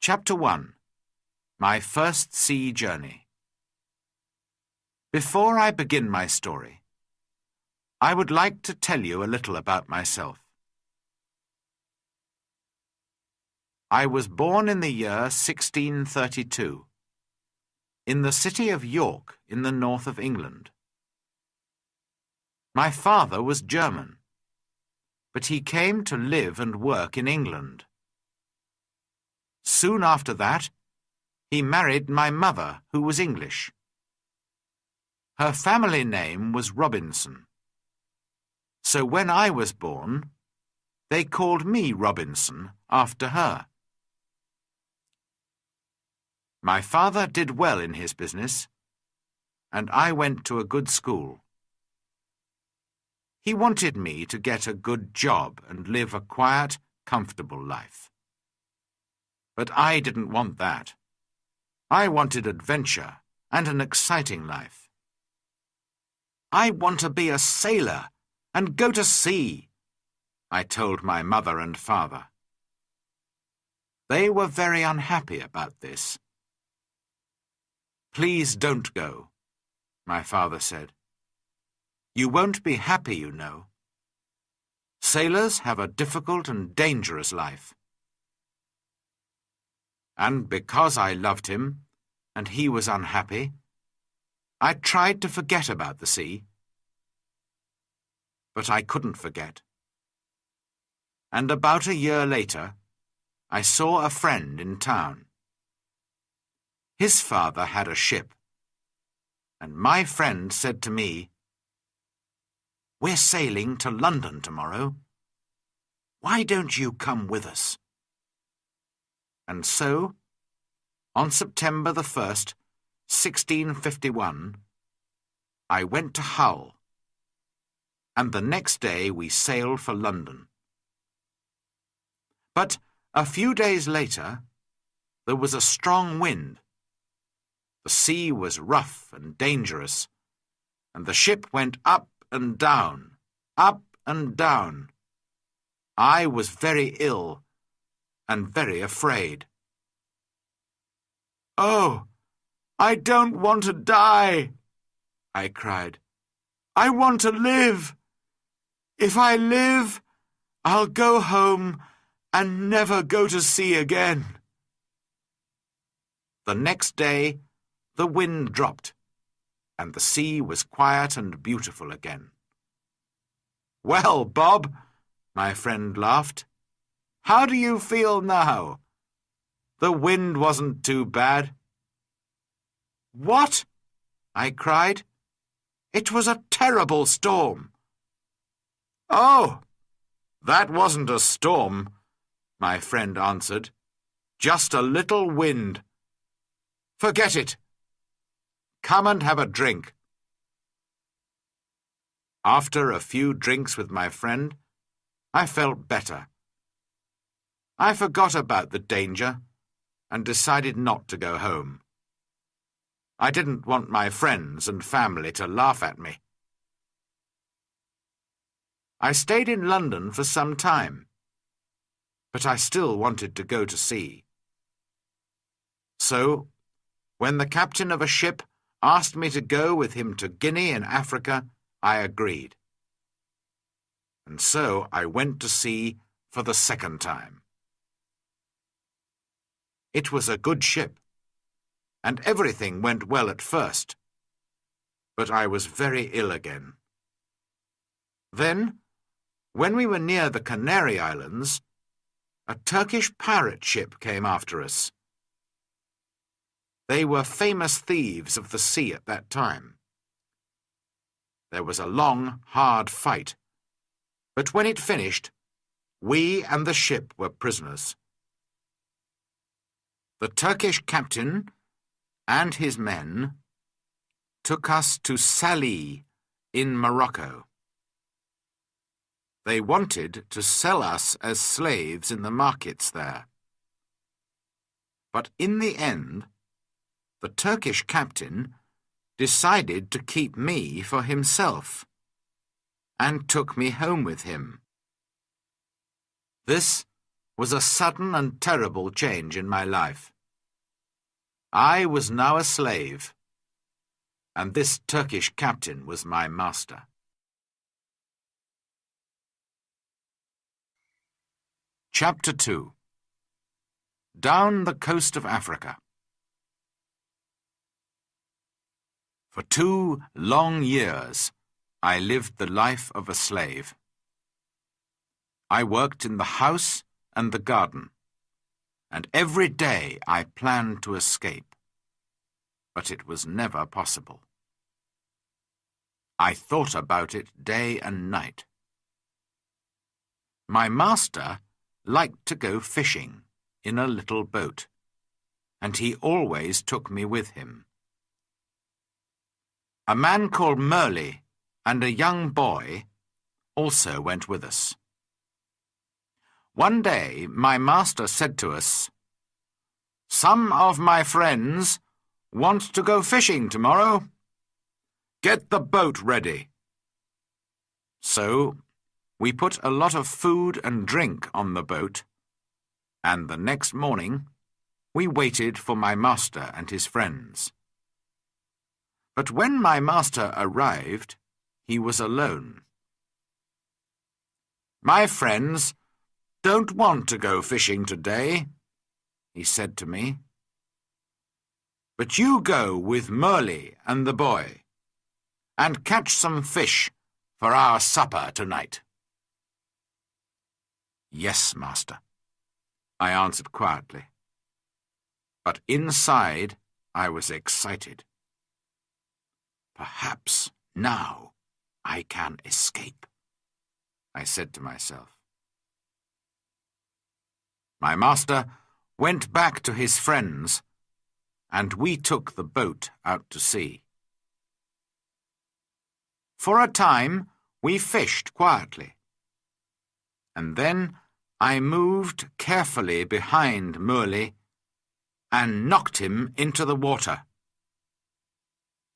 Chapter 1. My First Sea Journey. Before I begin my story, I would like to tell you a little about myself. I was born in the year 1632, in the city of York in the north of England. My father was German, but he came to live and work in England. Soon after that, he married my mother, who was English. Her family name was Robinson. So when I was born, they called me Robinson after her. My father did well in his business, and I went to a good school. He wanted me to get a good job and live a quiet, comfortable life. But I didn't want that. I wanted adventure and an exciting life. I want to be a sailor and go to sea, I told my mother and father. They were very unhappy about this. Please don't go, my father said. You won't be happy, you know. Sailors have a difficult and dangerous life. And because I loved him, and he was unhappy, I tried to forget about the sea. But I couldn't forget. And about a year later, I saw a friend in town. His father had a ship, and my friend said to me, "We're sailing to London tomorrow. Why don't you come with us?" And so, on September the 1st, 1651, I went to Hull, and the next day we sailed for London. But a few days later, there was a strong wind. The sea was rough and dangerous, and the ship went up and down, up and down. I was very ill and very afraid. "Oh, I don't want to die," I cried. "I want to live. If I live, I'll go home and never go to sea again." The next day, the wind dropped, and the sea was quiet and beautiful again. "Well, Bob," my friend laughed, "how do you feel now? The wind wasn't too bad." "What?" I cried. "It was a terrible storm." "Oh, that wasn't a storm," my friend answered. "Just a little wind. Forget it. Come and have a drink." After a few drinks with my friend, I felt better. I forgot about the danger and decided not to go home. I didn't want my friends and family to laugh at me. I stayed in London for some time, but I still wanted to go to sea. So, when the captain of a ship asked me to go with him to Guinea in Africa, I agreed. And so I went to sea for the second time. It was a good ship, and everything went well at first, but I was very ill again. Then, when we were near the Canary Islands, a Turkish pirate ship came after us. They were famous thieves of the sea at that time. There was a long, hard fight, but when it finished, we and the ship were prisoners. The Turkish captain and his men took us to Salé in Morocco. They wanted to sell us as slaves in the markets there. But in the end, the Turkish captain decided to keep me for himself and took me home with him. This was a sudden and terrible change in my life. I was now a slave, and this Turkish captain was my master. Chapter 2. Down the coast of Africa. For 2 long years, I lived the life of a slave. I worked in the house and the garden, and every day I planned to escape, but it was never possible. I thought about it day and night. My master liked to go fishing in a little boat, and he always took me with him. A man called Merle and a young boy also went with us. One day my master said to us, "Some of my friends want to go fishing tomorrow. Get the boat ready." So we put a lot of food and drink on the boat, and the next morning we waited for my master and his friends. But when my master arrived, he was alone. "My friends don't want to go fishing today," he said to me. "But you go with Merle and the boy, and catch some fish for our supper tonight." "Yes, master," I answered quietly. But inside I was excited. "Perhaps now I can escape," I said to myself. My master went back to his friends, and we took the boat out to sea. For a time we fished quietly, and then I moved carefully behind Merle and knocked him into the water.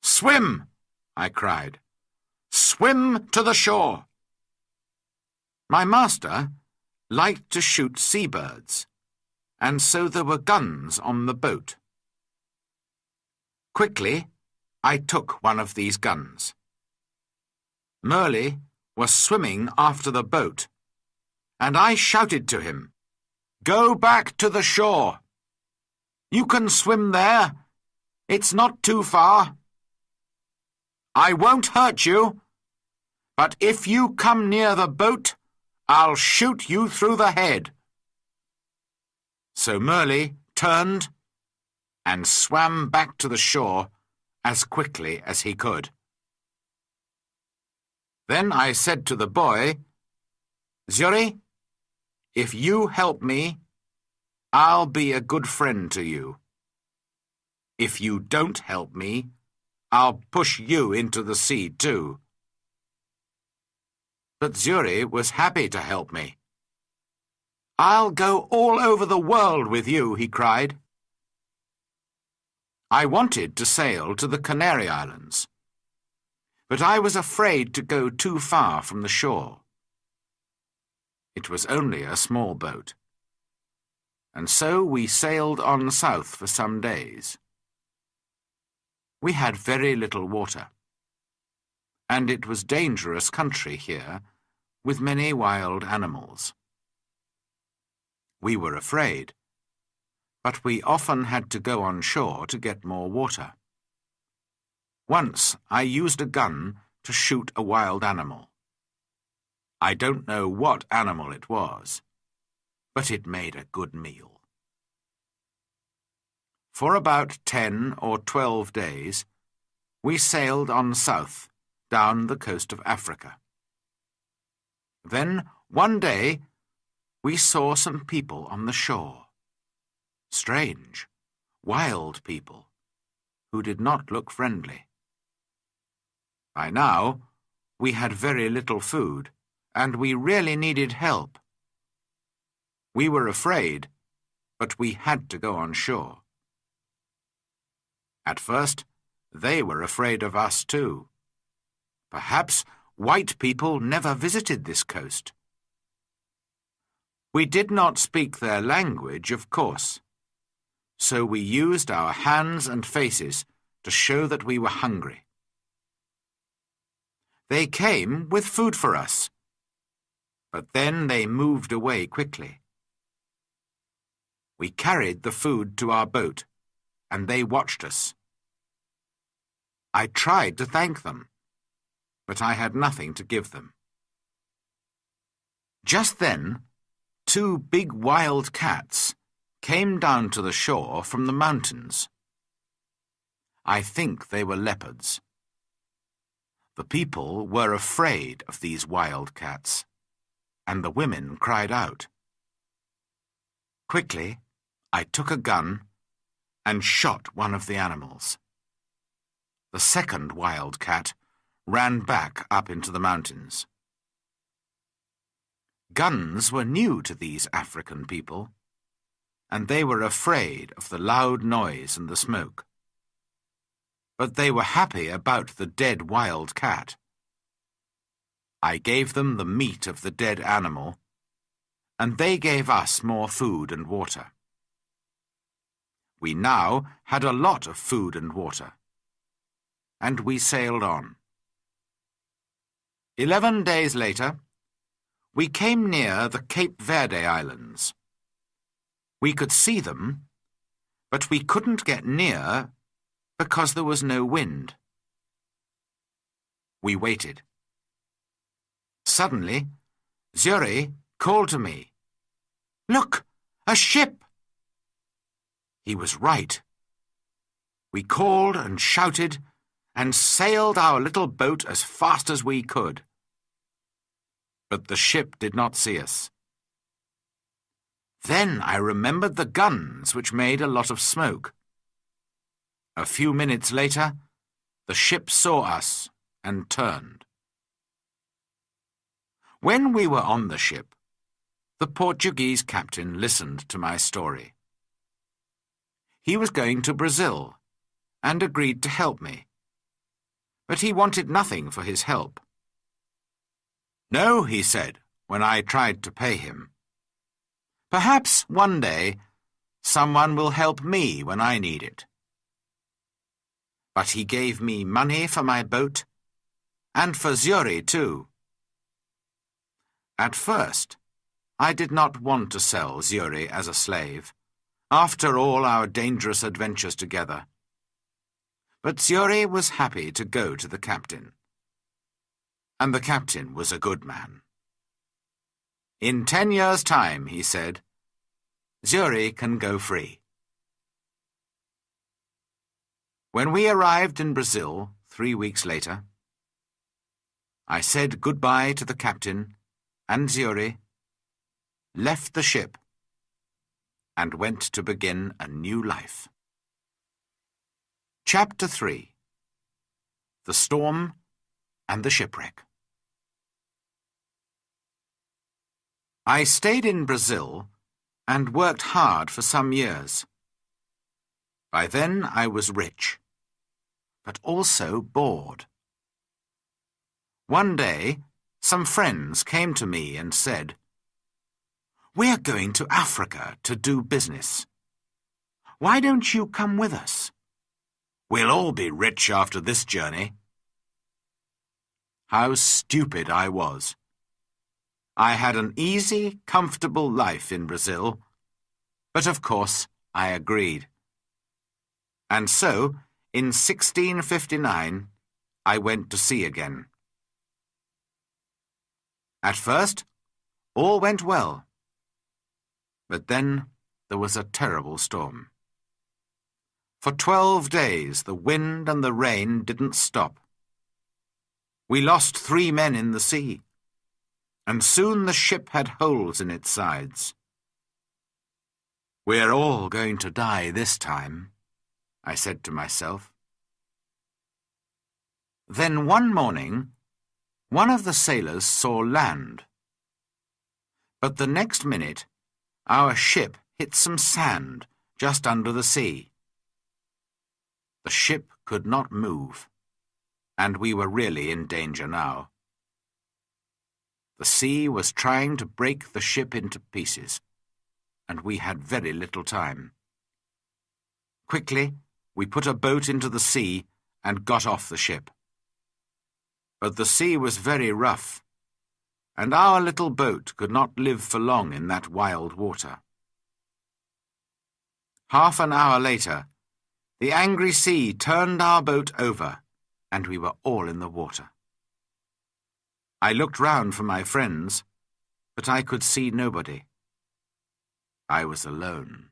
"Swim!" I cried. "Swim to the shore!" My master liked to shoot seabirds, and so there were guns on the boat. Quickly, I took one of these guns. Merle was swimming after the boat, and I shouted to him, "Go back to the shore! You can swim there. It's not too far. I won't hurt you, but if you come near the boat, I'll shoot you through the head." So Merle turned and swam back to the shore as quickly as he could. Then I said to the boy, "Zuri, if you help me, I'll be a good friend to you. If you don't help me, I'll push you into the sea too." But Zuri was happy to help me. "I'll go all over the world with you," he cried. I wanted to sail to the Canary Islands, but I was afraid to go too far from the shore. It was only a small boat, and so we sailed on south for some days. We had very little water, and it was dangerous country here, with many wild animals. We were afraid, but we often had to go on shore to get more water. Once I used a gun to shoot a wild animal. I don't know what animal it was, but it made a good meal. For about 10 or 12 days, we sailed on south, down the coast of Africa. Then, one day, we saw some people on the shore. Strange, wild people, who did not look friendly. By now, we had very little food, and we really needed help. We were afraid, but we had to go on shore. At first, they were afraid of us too. Perhaps white people never visited this coast. We did not speak their language, of course, so we used our hands and faces to show that we were hungry. They came with food for us, but then they moved away quickly. We carried the food to our boat, and they watched us. I tried to thank them, but I had nothing to give them. Just then, 2 big wild cats came down to the shore from the mountains. I think they were leopards. The people were afraid of these wild cats, and the women cried out. Quickly, I took a gun and shot one of the animals. The second wild cat ran back up into the mountains. Guns were new to these African people, and they were afraid of the loud noise and the smoke. But they were happy about the dead wild cat. I gave them the meat of the dead animal, and they gave us more food and water. We now had a lot of food and water, and we sailed on. 11 days later, we came near the Cape Verde Islands. We could see them, but we couldn't get near because there was no wind. We waited. Suddenly, Zuri called to me, "Look, a ship!" He was right. We called and shouted and sailed our little boat as fast as we could. But the ship did not see us. Then I remembered the guns, which made a lot of smoke. A few minutes later, the ship saw us and turned. When we were on the ship, the Portuguese captain listened to my story. He was going to Brazil and agreed to help me, but he wanted nothing for his help. "No," he said, when I tried to pay him. "Perhaps one day someone will help me when I need it." But he gave me money for my boat and for Zuri too. At first, I did not want to sell Zuri as a slave, after all our dangerous adventures together. But Zuri was happy to go to the captain. And the captain was a good man. "In 10 years' time," he said, "Zuri can go free." When we arrived in Brazil 3 weeks later, I said goodbye to the captain and Zuri, left the ship, and went to begin a new life. Chapter 3. The Storm and the Shipwreck. I stayed in Brazil and worked hard for some years. By then I was rich, but also bored. One day, some friends came to me and said, "We're going to Africa to do business. Why don't you come with us? We'll all be rich after this journey." How stupid I was. I had an easy, comfortable life in Brazil, but of course I agreed. And so, in 1659, I went to sea again. At first, all went well. But then there was a terrible storm. For 12 days the wind and the rain didn't stop. We lost 3 men in the sea, and soon the ship had holes in its sides. "We're all going to die this time," I said to myself. Then one morning, one of the sailors saw land. But the next minute, our ship hit some sand just under the sea. The ship could not move, and we were really in danger now. The sea was trying to break the ship into pieces, and we had very little time. Quickly, we put a boat into the sea and got off the ship. But the sea was very rough, and our little boat could not live for long in that wild water. Half an hour later, the angry sea turned our boat over, and we were all in the water. I looked round for my friends, but I could see nobody. I was alone.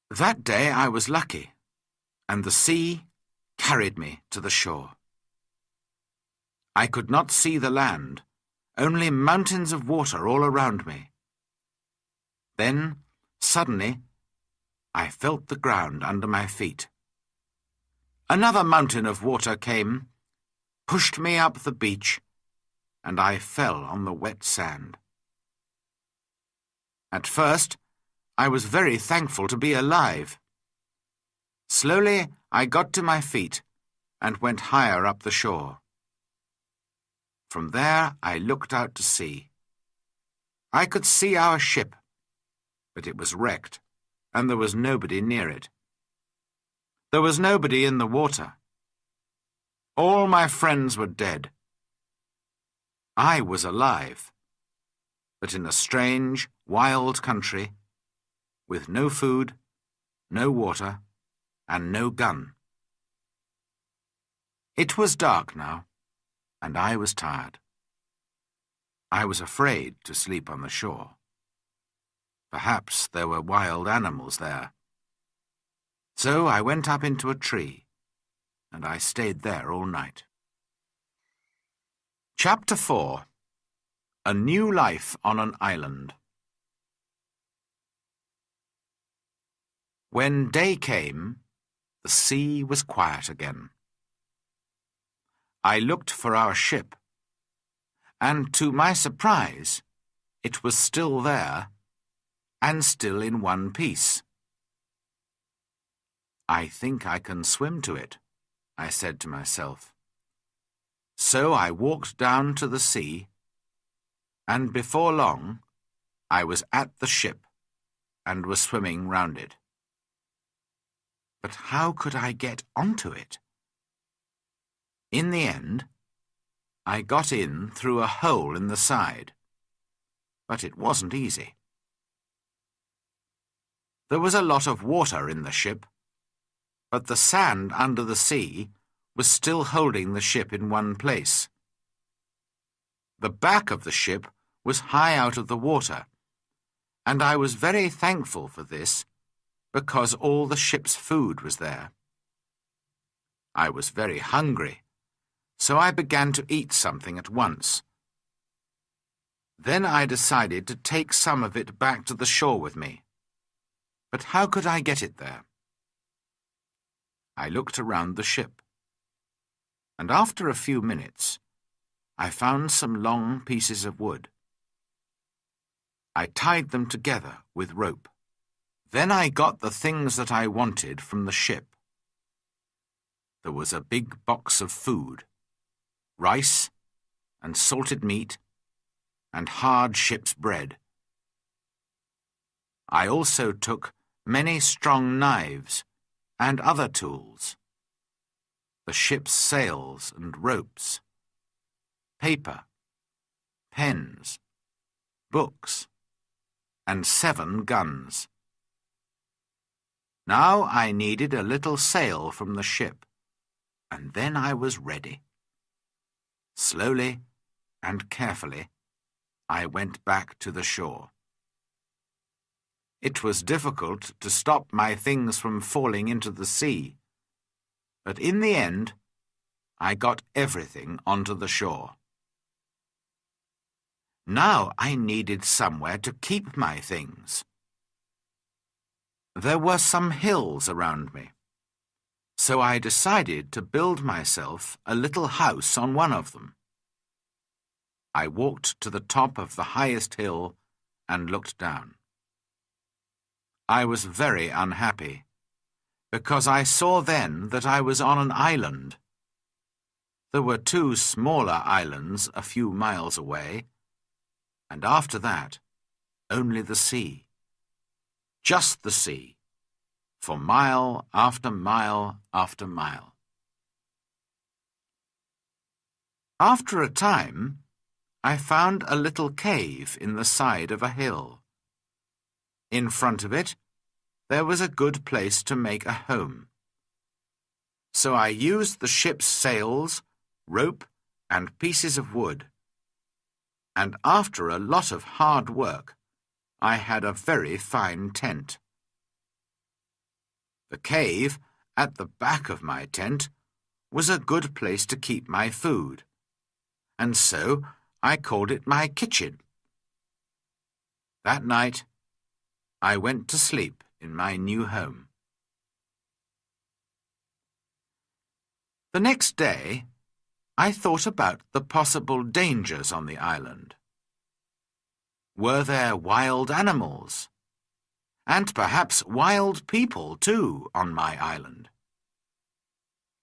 That day I was lucky, and the sea carried me to the shore. I could not see the land, only mountains of water all around me. Then, suddenly, I felt the ground under my feet. Another mountain of water came, pushed me up the beach, and I fell on the wet sand. At first, I was very thankful to be alive. Slowly, I got to my feet and went higher up the shore. From there, I looked out to sea. I could see our ship, but it was wrecked, and there was nobody near it. There was nobody in the water. All my friends were dead. I was alive, but in a strange, wild country, with no food, no water, and no gun. It was dark now, and I was tired. I was afraid to sleep on the shore. Perhaps there were wild animals there. So I went up into a tree, and I stayed there all night. Chapter 4. A New Life on an Island. When day came, the sea was quiet again. I looked for our ship, and to my surprise, it was still there, and still in one piece. I think I can swim to it, I said to myself. So I walked down to the sea, and before long I was at the ship and was swimming round it. But how could I get onto it? In the end, I got in through a hole in the side, but it wasn't easy. There was a lot of water in the ship, but the sand under the sea was still holding the ship in one place. The back of the ship was high out of the water, and I was very thankful for this, because all the ship's food was there. I was very hungry, so I began to eat something at once. Then I decided to take some of it back to the shore with me. But how could I get it there? I looked around the ship, and after a few minutes, I found some long pieces of wood. I tied them together with rope. Then I got the things that I wanted from the ship. There was a big box of food, rice and salted meat and hard ship's bread. I also took many strong knives and other tools, the ship's sails and ropes, paper, pens, books, and 7 guns. Now I needed a little sail from the ship, and then I was ready. Slowly and carefully, I went back to the shore. It was difficult to stop my things from falling into the sea, but in the end, I got everything onto the shore. Now I needed somewhere to keep my things. There were some hills around me, so I decided to build myself a little house on one of them. I walked to the top of the highest hill and looked down. I was very unhappy, because I saw then that I was on an island. There were 2 smaller islands a few miles away, and after that, only the sea. Just the sea, for mile after mile after mile. After a time, I found a little cave in the side of a hill. In front of it, there was a good place to make a home. So I used the ship's sails, rope, and pieces of wood, and after a lot of hard work, I had a very fine tent. The cave, at the back of my tent, was a good place to keep my food, and so I called it my kitchen. That night, I went to sleep in my new home. The next day, I thought about the possible dangers on the island. Were there wild animals? And perhaps wild people, too, on my island?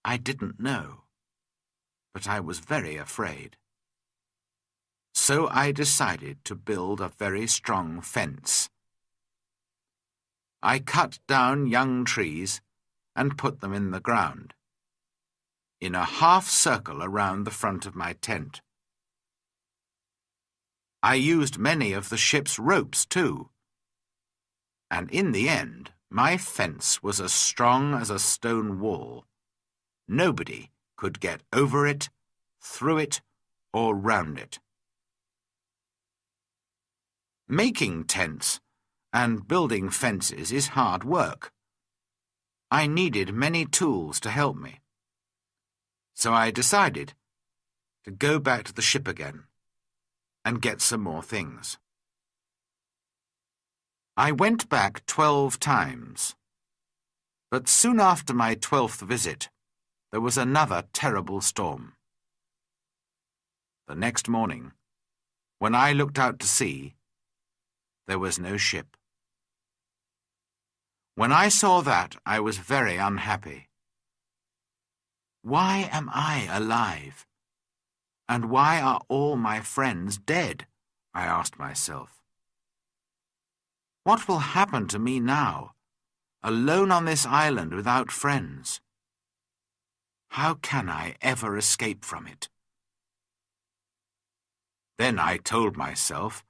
I didn't know, but I was very afraid. So I decided to build a very strong fence. I cut down young trees and put them in the ground, in a half circle around the front of my tent. I used many of the ship's ropes too, and in the end my fence was as strong as a stone wall. Nobody could get over it, through it, or round it. Making tents and building fences is hard work. I needed many tools to help me. So I decided to go back to the ship again and get some more things. I went back 12 times, but soon after my 12th visit, there was another terrible storm. The next morning, when I looked out to sea, there was no ship. When I saw that, I was very unhappy. Why am I alive? And why are all my friends dead? I asked myself. What will happen to me now, alone on this island without friends? How can I ever escape from it? Then I told myself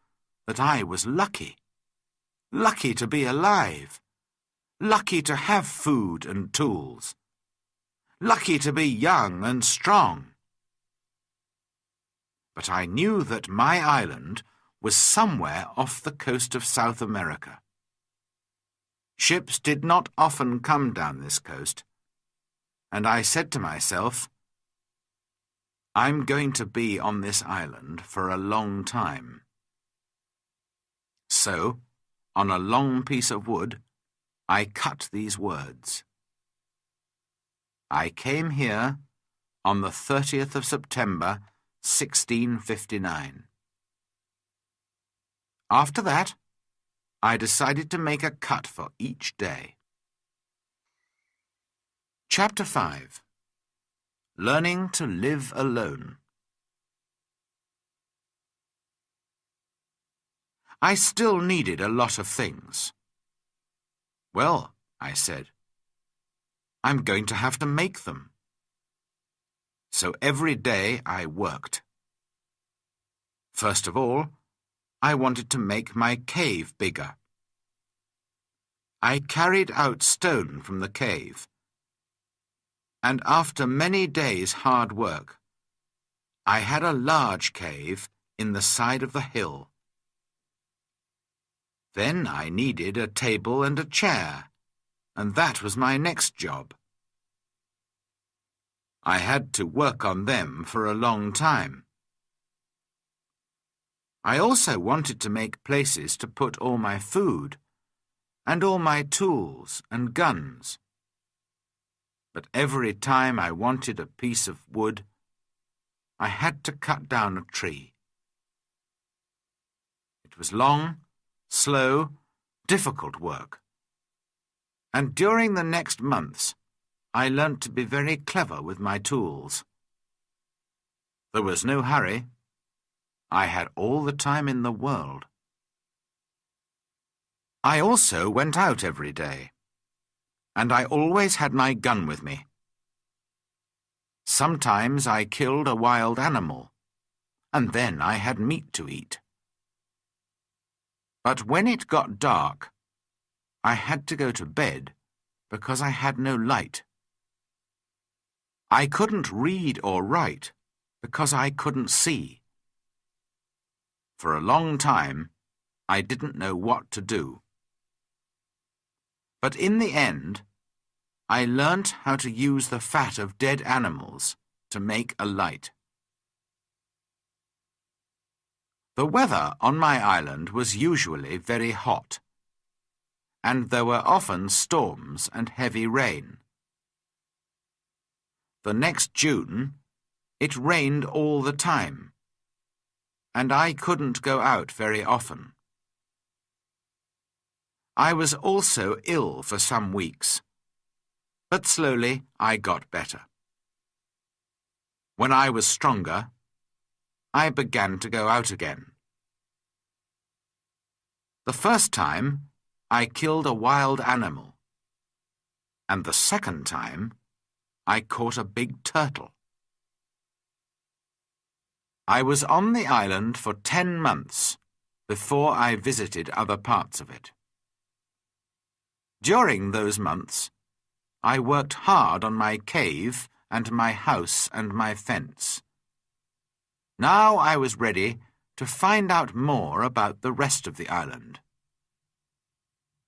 that I was lucky. Lucky to be alive. Lucky to have food and tools. Lucky to be young and strong. But I knew that my island was somewhere off the coast of South America. Ships did not often come down this coast, and I said to myself, I'm going to be on this island for a long time. So, on a long piece of wood, I cut these words. I came here on the 30th of September, 1659. After that, I decided to make a cut for each day. Chapter 5. Learning to live alone. I still needed a lot of things. Well, I said, I'm going to have to make them. So every day I worked. First of all, I wanted to make my cave bigger. I carried out stone from the cave, and after many days' hard work, I had a large cave in the side of the hill. Then I needed a table and a chair, and that was my next job. I had to work on them for a long time. I also wanted to make places to put all my food and all my tools and guns. But every time I wanted a piece of wood, I had to cut down a tree. It was long, slow, difficult work. And during the next months, I learnt to be very clever with my tools. There was no hurry. I had all the time in the world. I also went out every day, and I always had my gun with me. Sometimes I killed a wild animal, and then I had meat to eat. But when it got dark, I had to go to bed because I had no light. I couldn't read or write because I couldn't see. For a long time, I didn't know what to do. But in the end, I learnt how to use the fat of dead animals to make a light. The weather on my island was usually very hot, and there were often storms and heavy rain. The next June, it rained all the time, and I couldn't go out very often. I was also ill for some weeks, but slowly I got better. When I was stronger, I began to go out again. The first time, I killed a wild animal, and the second time, I caught a big turtle. I was on the island for 10 months before I visited other parts of it. During those months, I worked hard on my cave and my house and my fence. Now I was ready to find out more about the rest of the island.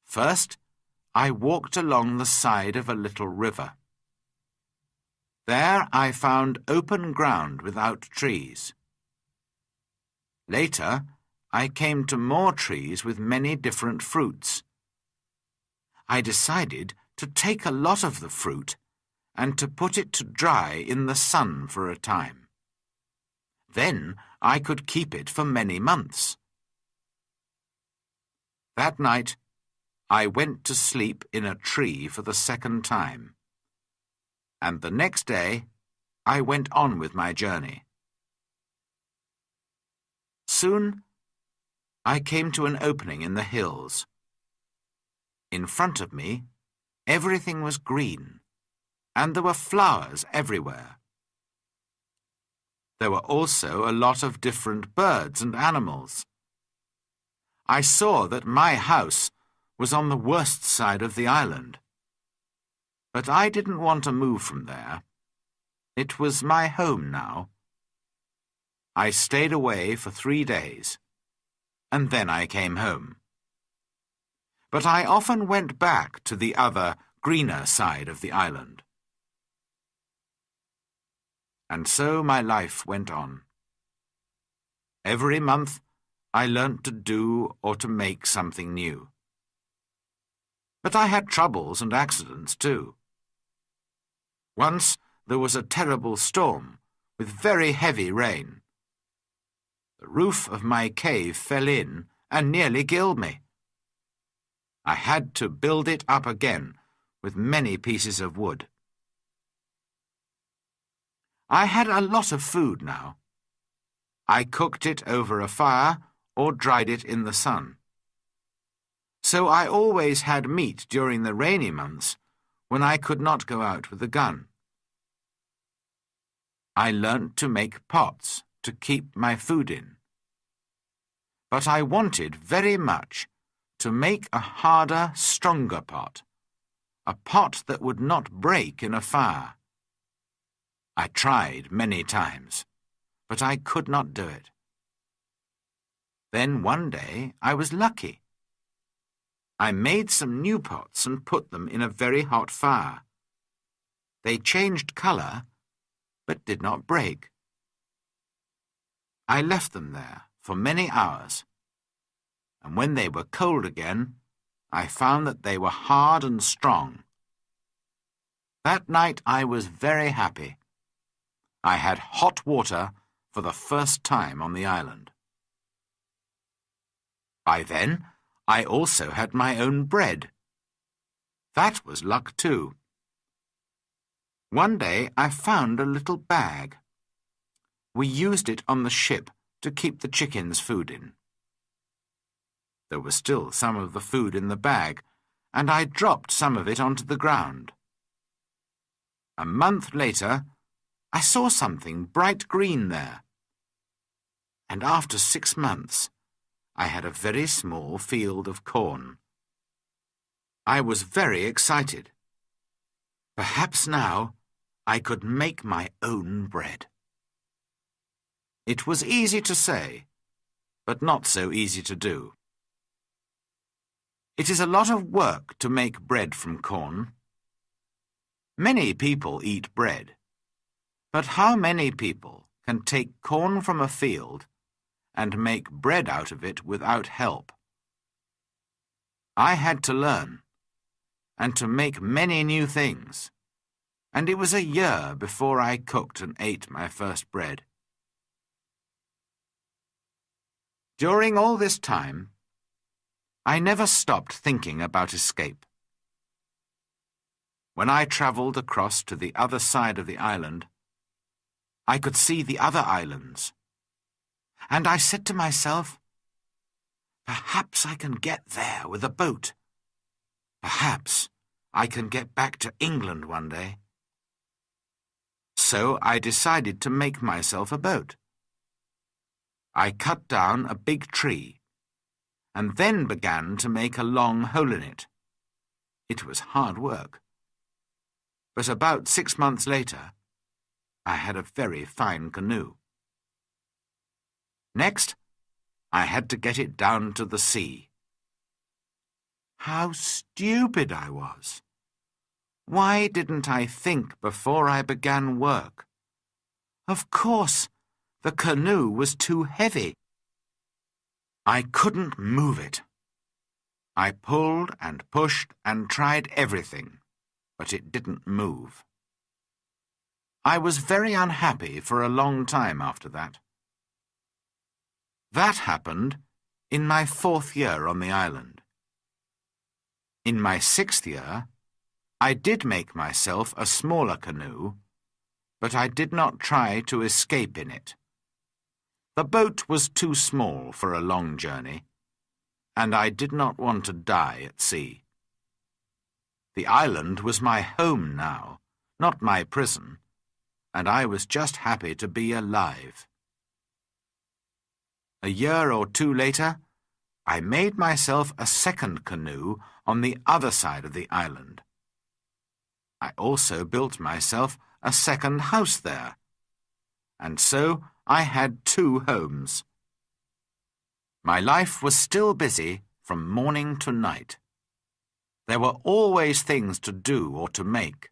First, I walked along the side of a little river. There I found open ground without trees. Later, I came to more trees with many different fruits. I decided to take a lot of the fruit and to put it to dry in the sun for a time. Then I could keep it for many months. That night, I went to sleep in a tree for the second time, and the next day I went on with my journey. Soon, I came to an opening in the hills. In front of me, everything was green, and there were flowers everywhere. There were also a lot of different birds and animals. I saw that my house was on the worst side of the island, but I didn't want to move from there. It was my home now. I stayed away for 3 days, and then I came home. But I often went back to the other, greener side of the island. And so my life went on. Every month I learnt to do or to make something new. But I had troubles and accidents too. Once there was a terrible storm with very heavy rain. The roof of my cave fell in and nearly killed me. I had to build it up again with many pieces of wood. I had a lot of food now. I cooked it over a fire or dried it in the sun. So I always had meat during the rainy months when I could not go out with a gun. I learnt to make pots to keep my food in. But I wanted very much to make a harder, stronger pot, a pot that would not break in a fire. I tried many times, but I could not do it. Then one day I was lucky. I made some new pots and put them in a very hot fire. They changed colour, but did not break. I left them there for many hours, and when they were cold again, I found that they were hard and strong. That night I was very happy. I had hot water for the first time on the island. By then, I also had my own bread. That was luck too. One day I found a little bag. We used it on the ship to keep the chickens food in. There was still some of the food in the bag, and I dropped some of it onto the ground. A month later, I saw something bright green there. And after 6 months, I had a very small field of corn. I was very excited. Perhaps now I could make my own bread. It was easy to say, but not so easy to do. It is a lot of work to make bread from corn. Many people eat bread, but how many people can take corn from a field and make bread out of it without help? I had to learn, and to make many new things, and it was a year before I cooked and ate my first bread. During all this time, I never stopped thinking about escape. When I travelled across to the other side of the island, I could see the other islands, and I said to myself, perhaps I can get there with a boat. Perhaps I can get back to England one day. So I decided to make myself a boat. I cut down a big tree, and then began to make a long hole in it. It was hard work. But about 6 months later, I had a very fine canoe. Next, I had to get it down to the sea. How stupid I was! Why didn't I think before I began work? Of course, the canoe was too heavy. I couldn't move it. I pulled and pushed and tried everything, but it didn't move. I was very unhappy for a long time after that. That happened in my 4th year on the island. In my 6th year, I did make myself a smaller canoe, but I did not try to escape in it. The boat was too small for a long journey, and I did not want to die at sea. The island was my home now, not my prison, and I was just happy to be alive. A year or 2 later, I made myself a second canoe on the other side of the island. I also built myself a second house there, and so I had 2 homes. My life was still busy from morning to night. There were always things to do or to make.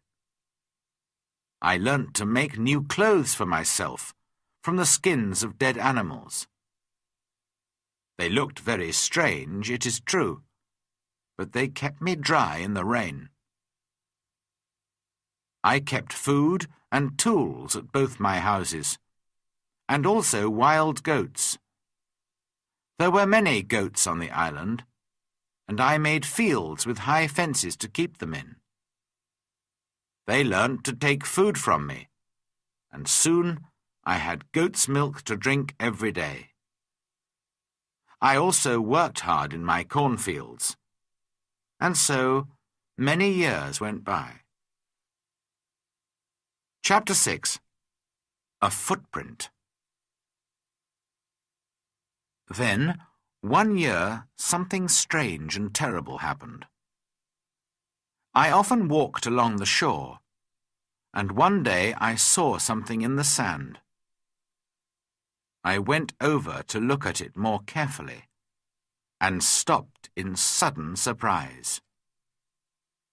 I learnt to make new clothes for myself from the skins of dead animals. They looked very strange, it is true, but they kept me dry in the rain. I kept food and tools at both my houses, and also wild goats. There were many goats on the island, and I made fields with high fences to keep them in. They learnt to take food from me, and soon I had goat's milk to drink every day. I also worked hard in my cornfields, and so many years went by. Chapter 6. A Footprint. Then, one year, something strange and terrible happened. I often walked along the shore, and one day I saw something in the sand. I went over to look at it more carefully, and stopped in sudden surprise.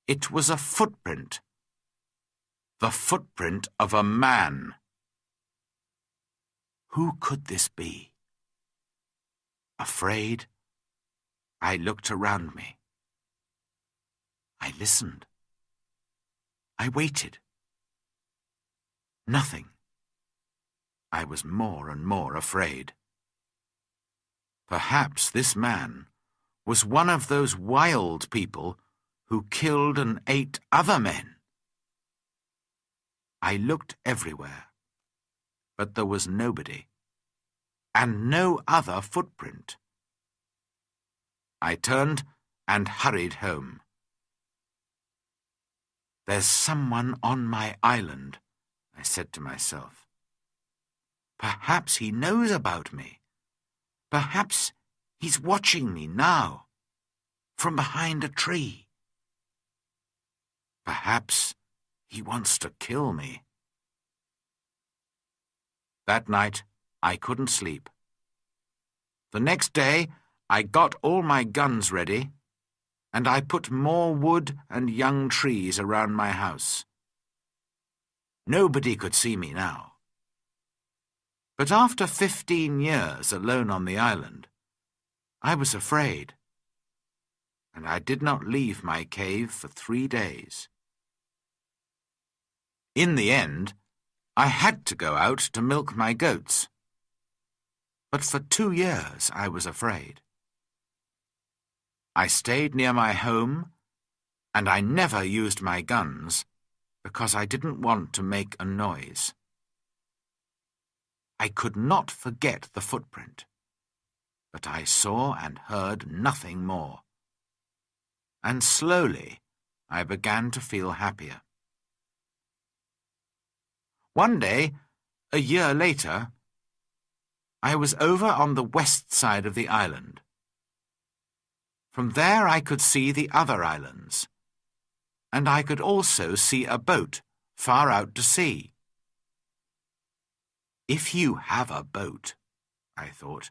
It was a footprint. The footprint of a man. Who could this be? Afraid, I looked around me. I listened. I waited. Nothing. I was more and more afraid. Perhaps this man was one of those wild people who killed and ate other men. I looked everywhere. but there was nobody, and no other footprint. I turned and hurried home. "There's someone on my island," I said to myself. "Perhaps he knows about me. Perhaps he's watching me now, from behind a tree. Perhaps he wants to kill me." That night, I couldn't sleep. The next day, I got all my guns ready, and I put more wood and young trees around my house. Nobody could see me now. But after 15 years alone on the island, I was afraid, and I did not leave my cave for 3 days. In the end, I had to go out to milk my goats. But for 2 years I was afraid. I stayed near my home, and I never used my guns because I didn't want to make a noise. I could not forget the footprint, but I saw and heard nothing more. And slowly I began to feel happier. One day, a year later, I was over on the west side of the island. From there I could see the other islands, and I could also see a boat far out to sea. If you have a boat, I thought,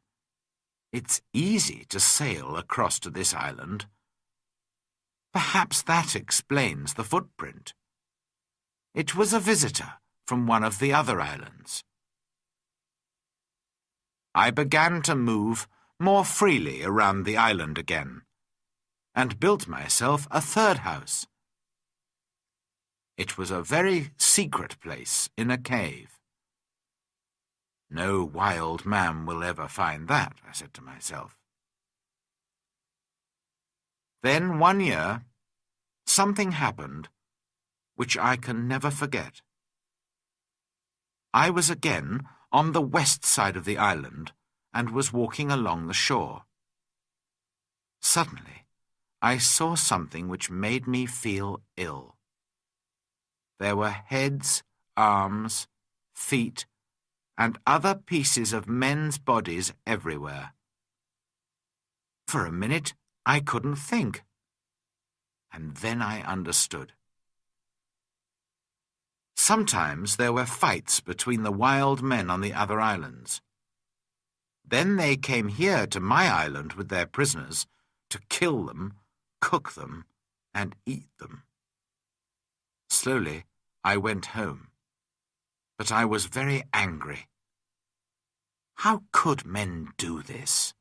it's easy to sail across to this island. Perhaps that explains the footprint. It was a visitor from one of the other islands. I began to move more freely around the island again, and built myself a third house. It was a very secret place in a cave. No wild man will ever find that, I said to myself. Then one year, something happened which I can never forget. I was again on the west side of the island and was walking along the shore. Suddenly, I saw something which made me feel ill. There were heads, arms, feet, and other pieces of men's bodies everywhere. For a minute, I couldn't think, and then I understood. Sometimes there were fights between the wild men on the other islands. Then they came here to my island with their prisoners to kill them, cook them, and eat them. Slowly, I went home, but I was very angry. How could men do this?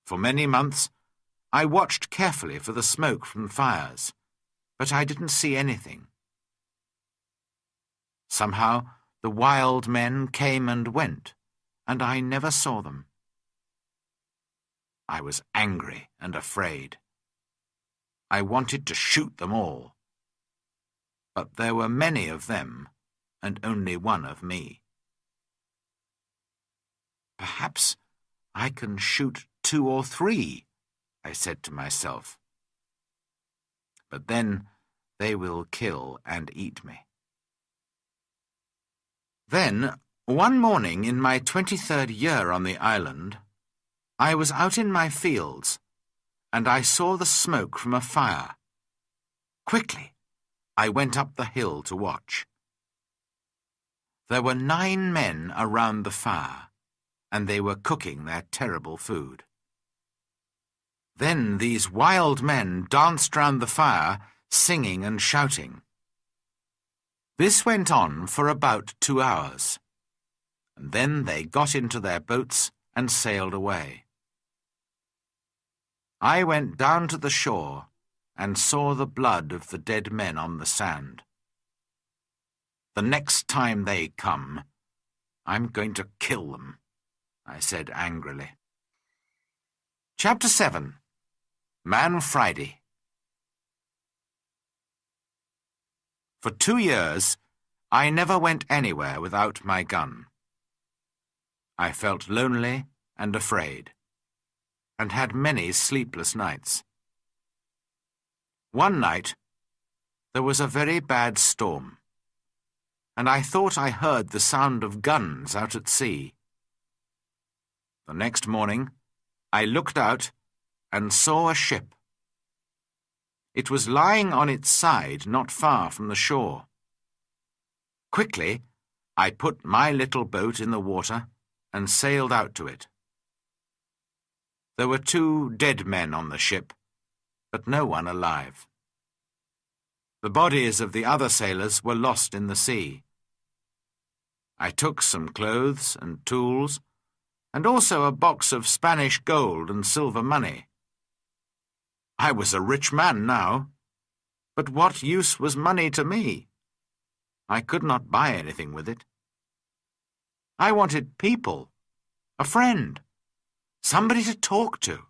For many months, I watched carefully for the smoke from fires, but I didn't see anything. Somehow, the wild men came and went, and I never saw them. I was angry and afraid. I wanted to shoot them all. But there were many of them, and only one of me. Perhaps I can shoot 2 or 3, I said to myself. But then they will kill and eat me. Then, one morning in my 23rd year on the island, I was out in my fields, and I saw the smoke from a fire. Quickly, I went up the hill to watch. There were 9 men around the fire, and they were cooking their terrible food. Then these wild men danced round the fire, singing and shouting. This went on for about 2 hours, and then they got into their boats and sailed away. I went down to the shore and saw the blood of the dead men on the sand. The next time they come, I'm going to kill them, I said angrily. Chapter 7. Man Friday. For 2 years, I never went anywhere without my gun. I felt lonely and afraid, and had many sleepless nights. One night, there was a very bad storm, and I thought I heard the sound of guns out at sea. The next morning, I looked out and saw a ship. It was lying on its side not far from the shore. Quickly, I put my little boat in the water and sailed out to it. There were 2 dead men on the ship, but no one alive. The bodies of the other sailors were lost in the sea. I took some clothes and tools, and also a box of Spanish gold and silver money. I was a rich man now, but what use was money to me? I could not buy anything with it. I wanted people, a friend, somebody to talk to,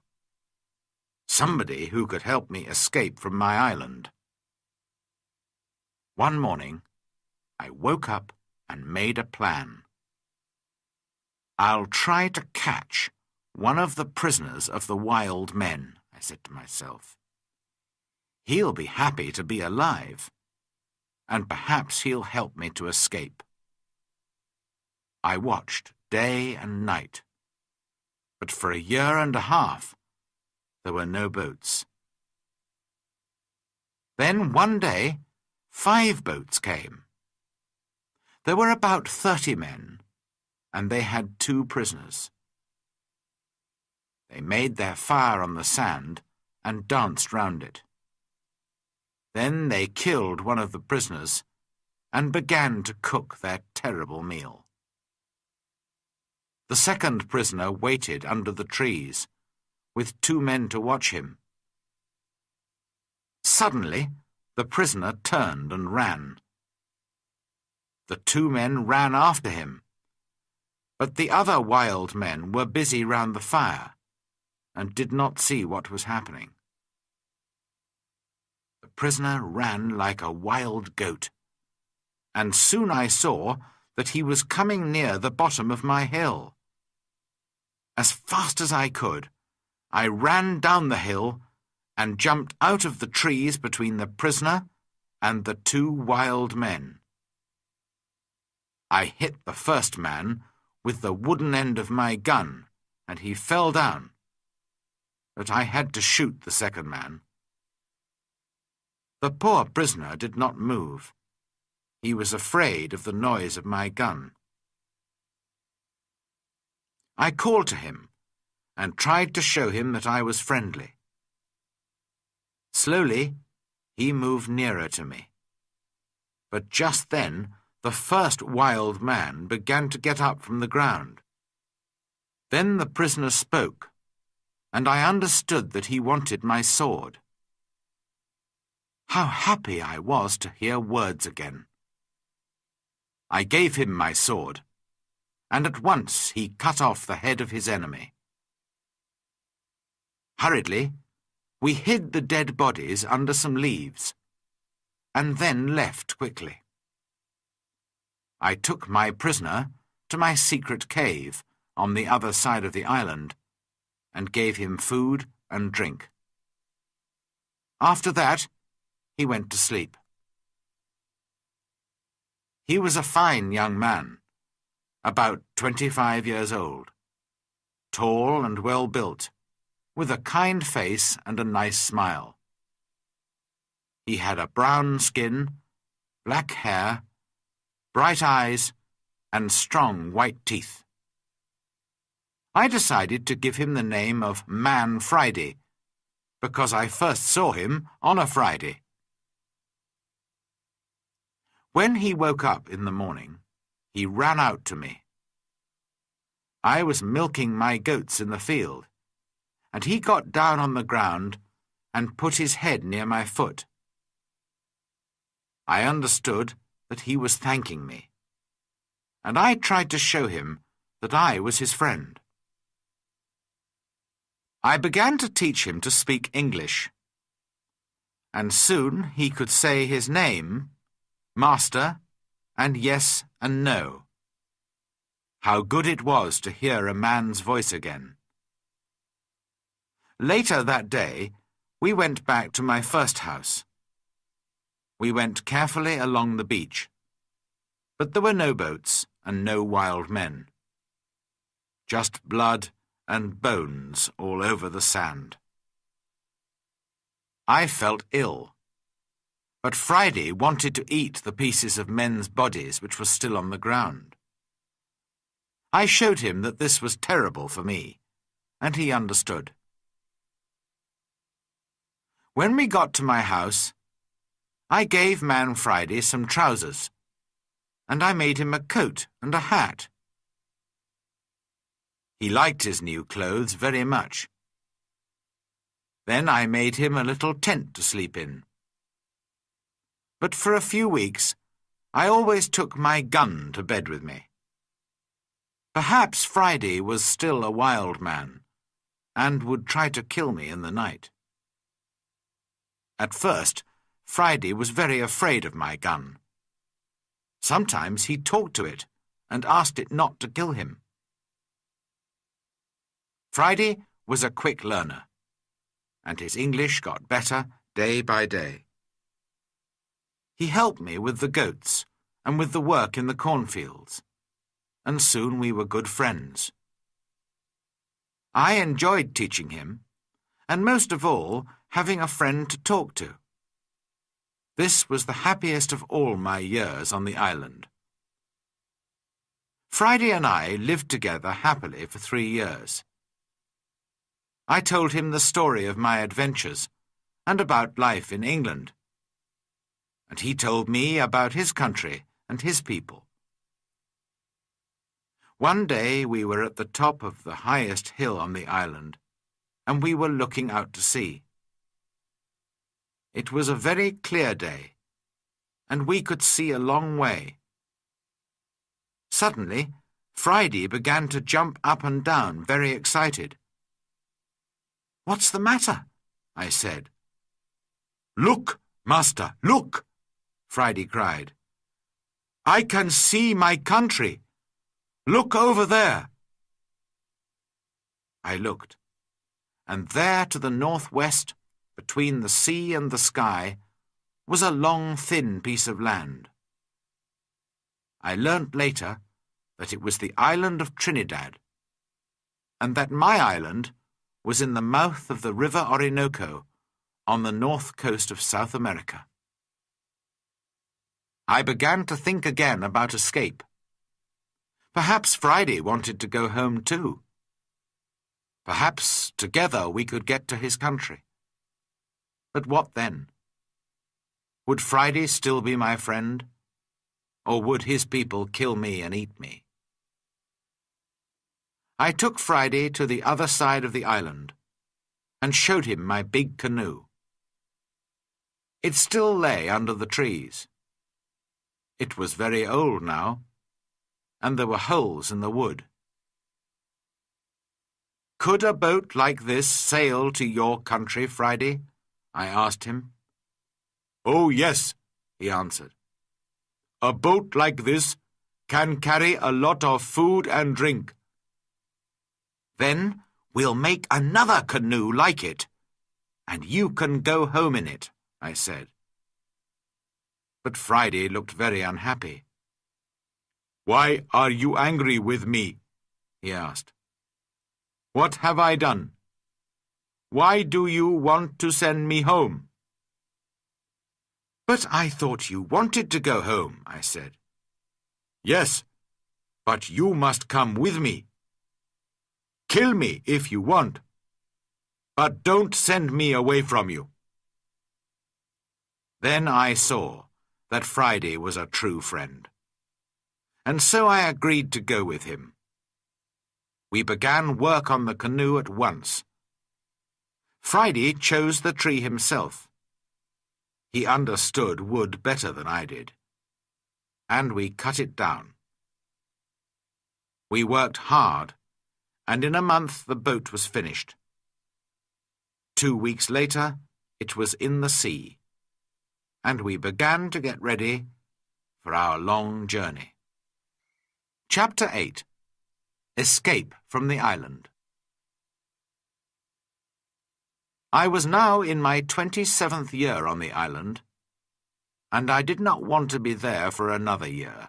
somebody who could help me escape from my island. One morning, I woke up and made a plan. I'll try to catch one of the prisoners of the wild men, I said to myself. He'll be happy to be alive, and perhaps he'll help me to escape. I watched day and night, but for a year and a half there were no boats. Then one day 5 boats came. There were about 30 men, and they had 2 prisoners. They made their fire on the sand and danced round it. Then they killed one of the prisoners and began to cook their terrible meal. The second prisoner waited under the trees, with 2 men to watch him. Suddenly, the prisoner turned and ran. The 2 men ran after him, but the other wild men were busy round the fire and did not see what was happening. The prisoner ran like a wild goat, and soon I saw that he was coming near the bottom of my hill. As fast as I could, I ran down the hill and jumped out of the trees between the prisoner and the 2 wild men. I hit the first man with the wooden end of my gun, and he fell down, but I had to shoot the second man. The poor prisoner did not move. He was afraid of the noise of my gun. I called to him and tried to show him that I was friendly. Slowly, he moved nearer to me. But just then, the first wild man began to get up from the ground. Then the prisoner spoke, and I understood that he wanted my sword. How happy I was to hear words again. I gave him my sword, and at once he cut off the head of his enemy. Hurriedly, we hid the dead bodies under some leaves, and then left quickly. I took my prisoner to my secret cave on the other side of the island, and gave him food and drink. After that, he went to sleep. He was a fine young man, about 25 years old, tall and well built, with a kind face and a nice smile. He had a brown skin, black hair, bright eyes, and strong white teeth. I decided to give him the name of Man Friday, because I first saw him on a Friday. When he woke up in the morning, he ran out to me. I was milking my goats in the field, and he got down on the ground and put his head near my foot. I understood that he was thanking me, and I tried to show him that I was his friend. I began to teach him to speak English, and soon he could say his name, Master, and yes and no. How good it was to hear a man's voice again. Later that day, we went back to my first house. We went carefully along the beach, but there were no boats and no wild men. Just blood and bones all over the sand. I felt ill, but Friday wanted to eat the pieces of men's bodies which were still on the ground. I showed him that this was terrible for me, and he understood. When we got to my house, I gave Man Friday some trousers, and I made him a coat and a hat. He liked his new clothes very much. Then I made him a little tent to sleep in. But for a few weeks, I always took my gun to bed with me. Perhaps Friday was still a wild man, and would try to kill me in the night. At first, Friday was very afraid of my gun. Sometimes he talked to it and asked it not to kill him. Friday was a quick learner, and his English got better day by day. He helped me with the goats and with the work in the cornfields, and soon we were good friends. I enjoyed teaching him, and most of all, having a friend to talk to. This was the happiest of all my years on the island. Friday and I lived together happily for 3 years. I told him the story of my adventures and about life in England, and he told me about his country and his people. One day we were at the top of the highest hill on the island, and we were looking out to sea. It was a very clear day, and we could see a long way. Suddenly, Friday began to jump up and down, very excited. "What's the matter?" I said. "Look, master, look!" Friday cried. "I can see my country. Look over there." I looked, and there to the northwest, between the sea and the sky, was a long, thin piece of land. I learnt later that it was the island of Trinidad, and that my island was in the mouth of the river Orinoco on the north coast of South America. I began to think again about escape. Perhaps Friday wanted to go home too. Perhaps together we could get to his country. But what then? Would Friday still be my friend, or would his people kill me and eat me? I took Friday to the other side of the island and showed him my big canoe. It still lay under the trees. It was very old now, and there were holes in the wood. "Could a boat like this sail to your country, Friday?" I asked him. "Oh, yes," he answered. "A boat like this can carry a lot of food and drink." "Then we'll make another canoe like it, and you can go home in it," I said. But Friday looked very unhappy. "Why are you angry with me?" he asked. "What have I done? Why do you want to send me home?" "But I thought you wanted to go home," I said. "Yes, but you must come with me. Kill me if you want, but don't send me away from you." Then I saw that Friday was a true friend, and so I agreed to go with him. We began work on the canoe at once. Friday chose the tree himself. He understood wood better than I did, and we cut it down. We worked hard, and in a month the boat was finished. 2 weeks later, it was in the sea, and we began to get ready for our long journey. Chapter 8. Escape from the Island. I was now in my 27th year on the island, and I did not want to be there for another year.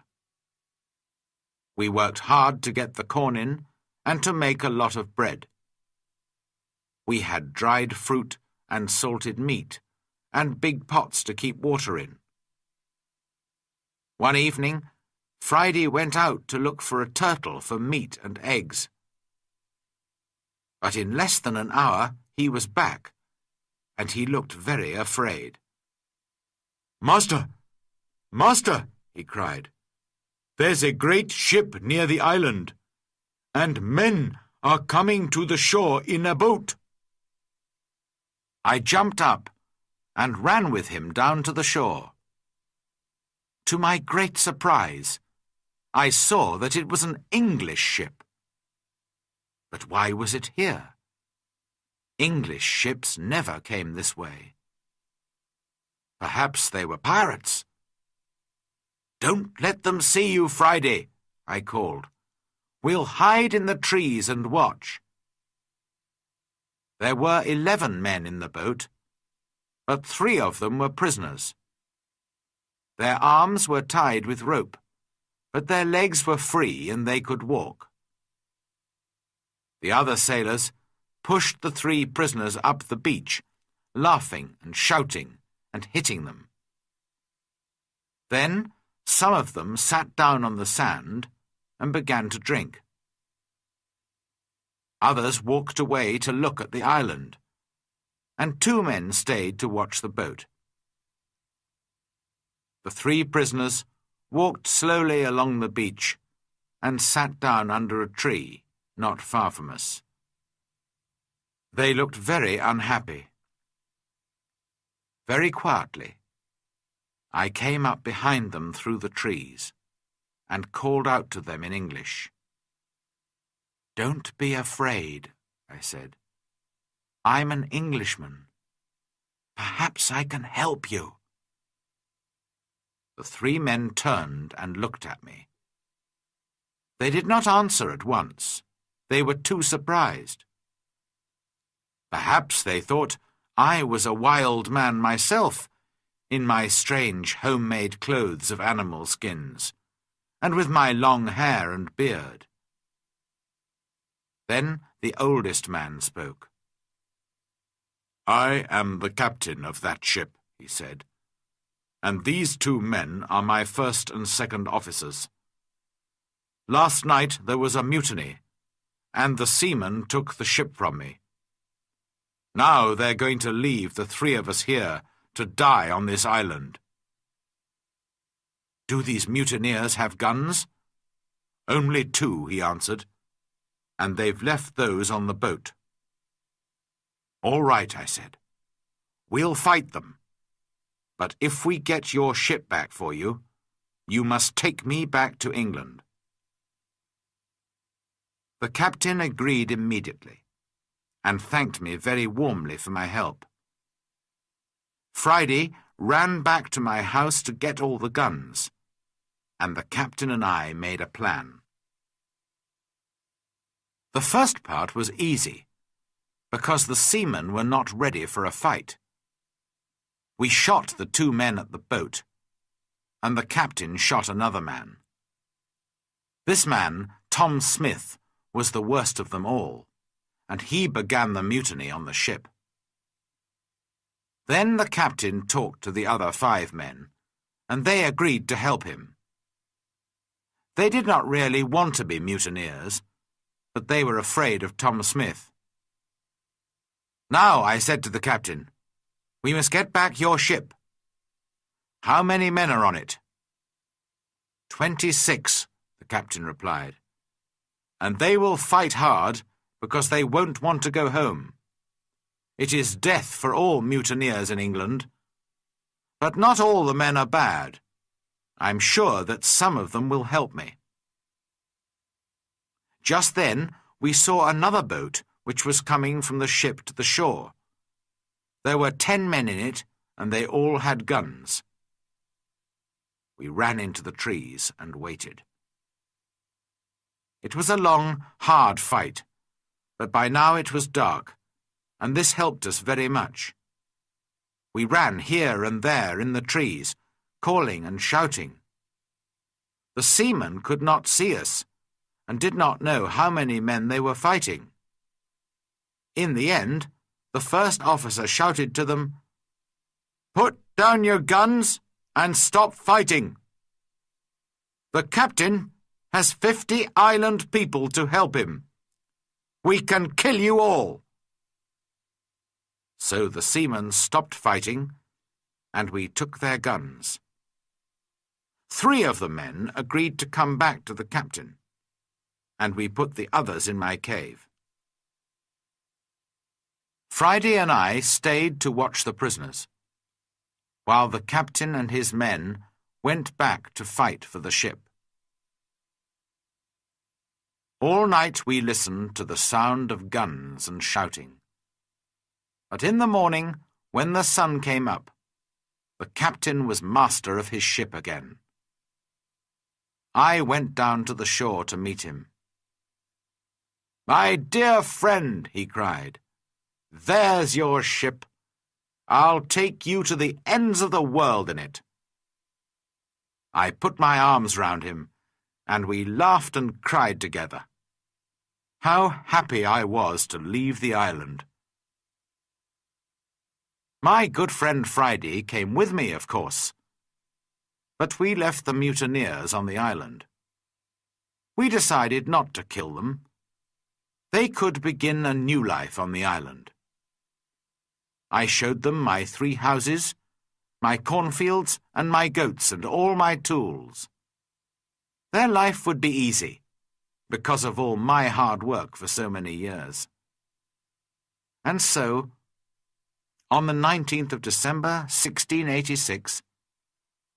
We worked hard to get the corn in and to make a lot of bread. We had dried fruit and salted meat and big pots to keep water in. One evening, Friday went out to look for a turtle for meat and eggs. But in less than an hour he was back, and he looked very afraid. "Master! Master!" he cried. "There's a great ship near the island, and men are coming to the shore in a boat." I jumped up and ran with him down to the shore. To my great surprise, I saw that it was an English ship. But why was it here? English ships never came this way. Perhaps they were pirates. "Don't let them see you, Friday," I called. "We'll hide in the trees and watch." There were 11 men in the boat, but 3 of them were prisoners. Their arms were tied with rope, but their legs were free and they could walk. The other sailors pushed the 3 prisoners up the beach, laughing and shouting and hitting them. Then some of them sat down on the sand and began to drink. Others walked away to look at the island, and 2 men stayed to watch the boat. The 3 prisoners walked slowly along the beach and sat down under a tree not far from us. They looked very unhappy. Very quietly, I came up behind them through the trees and called out to them in English. "Don't be afraid," I said. "I'm an Englishman. Perhaps I can help you." The 3 men turned and looked at me. They did not answer at once. They were too surprised. Perhaps they thought I was a wild man myself, in my strange homemade clothes of animal skins, and with my long hair and beard. Then the oldest man spoke. "I am the captain of that ship," he said, "and these 2 men are my first and second officers. Last night there was a mutiny, and the seamen took the ship from me. Now they're going to leave the 3 of us here to die on this island." "Do these mutineers have guns?" "Only 2, he answered, "and they've left those on the boat." "All right," I said. "We'll fight them. But if we get your ship back for you, you must take me back to England." The captain agreed immediately, and thanked me very warmly for my help. Friday ran back to my house to get all the guns, and the captain and I made a plan. The first part was easy, because the seamen were not ready for a fight. We shot the 2 men at the boat, and the captain shot another man. This man, Tom Smith, was the worst of them all, and he began the mutiny on the ship. Then the captain talked to the other 5 men, and they agreed to help him. They did not really want to be mutineers, but they were afraid of Tom Smith. "Now," I said to the captain, "we must get back your ship. How many men are on it?" 26, the captain replied. "And they will fight hard because they won't want to go home. It is death for all mutineers in England. But not all the men are bad. I'm sure that some of them will help me." Just then we saw another boat which was coming from the ship to the shore. There were 10 men in it, and they all had guns. We ran into the trees and waited. It was a long, hard fight, but by now it was dark, and this helped us very much. We ran here and there in the trees, calling and shouting. The seamen could not see us, and did not know how many men they were fighting. In the end, the first officer shouted to them, "Put down your guns and stop fighting. The captain has 50 island people to help him. We can kill you all." So the seamen stopped fighting, and we took their guns. 3 of the men agreed to come back to the captain, and we put the others in my cave. Friday and I stayed to watch the prisoners, while the captain and his men went back to fight for the ship. All night we listened to the sound of guns and shouting. But in the morning, when the sun came up, the captain was master of his ship again. I went down to the shore to meet him. "My dear friend," he cried, "there's your ship. I'll take you to the ends of the world in it." I put my arms round him, and we laughed and cried together. How happy I was to leave the island. My good friend Friday came with me, of course, but we left the mutineers on the island. We decided not to kill them. They could begin a new life on the island. I showed them my 3 houses, my cornfields, and my goats, and all my tools. Their life would be easy, because of all my hard work for so many years. And so, on the 19th of December, 1686,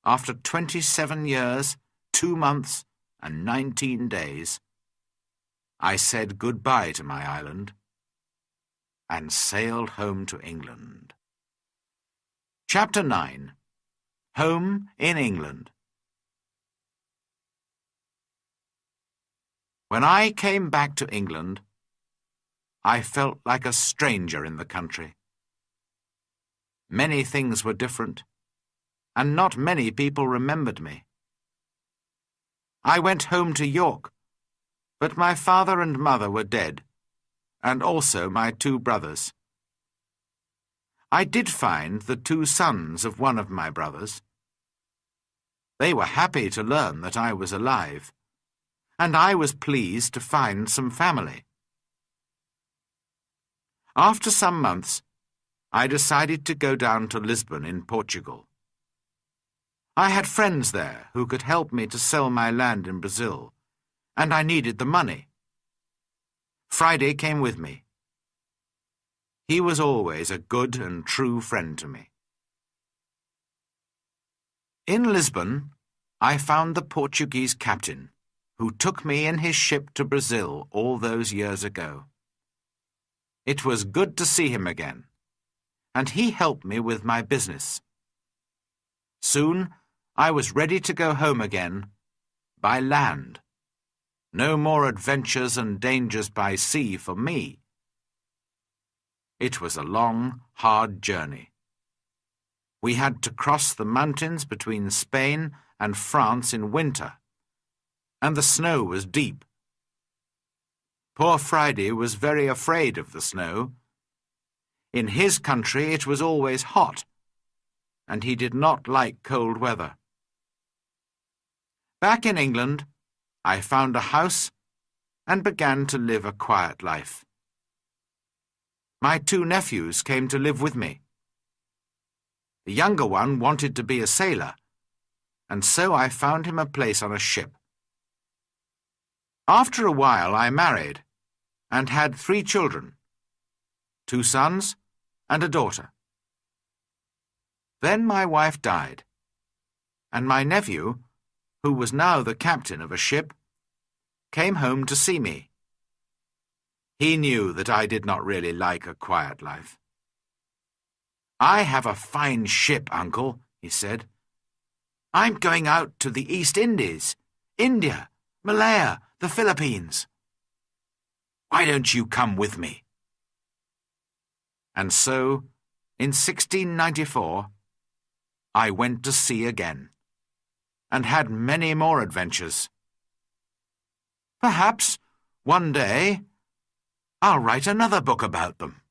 after 27 years, 2 months, and 19 days, I said goodbye to my island and sailed home to England. Chapter 9. Home in England. When I came back to England, I felt like a stranger in the country. Many things were different, and not many people remembered me. I went home to York, but my father and mother were dead, and also my 2 brothers. I did find the 2 sons of one of my brothers. They were happy to learn that I was alive, and I was pleased to find some family. After some months, I decided to go down to Lisbon in Portugal. I had friends there who could help me to sell my land in Brazil, and I needed the money. Friday came with me. He was always a good and true friend to me. In Lisbon, I found the Portuguese captain, who took me in his ship to Brazil all those years ago. It was good to see him again, and he helped me with my business. Soon, I was ready to go home again, by land. No more adventures and dangers by sea for me. It was a long, hard journey. We had to cross the mountains between Spain and France in winter, and the snow was deep. Poor Friday was very afraid of the snow. In his country it was always hot, and he did not like cold weather. Back in England, I found a house and began to live a quiet life. My 2 nephews came to live with me. The younger one wanted to be a sailor, and so I found him a place on a ship. After a while I married and had 3 children, 2 sons and a daughter. Then my wife died, and my nephew, who was now the captain of a ship, came home to see me. He knew that I did not really like a quiet life. "I have a fine ship, Uncle," he said, I'm going out to the East Indies, India, Malaya, the Philippines. Why don't you come with me? And so, in 1694, I went to sea again, and had many more adventures. Perhaps, one day, I'll write another book about them.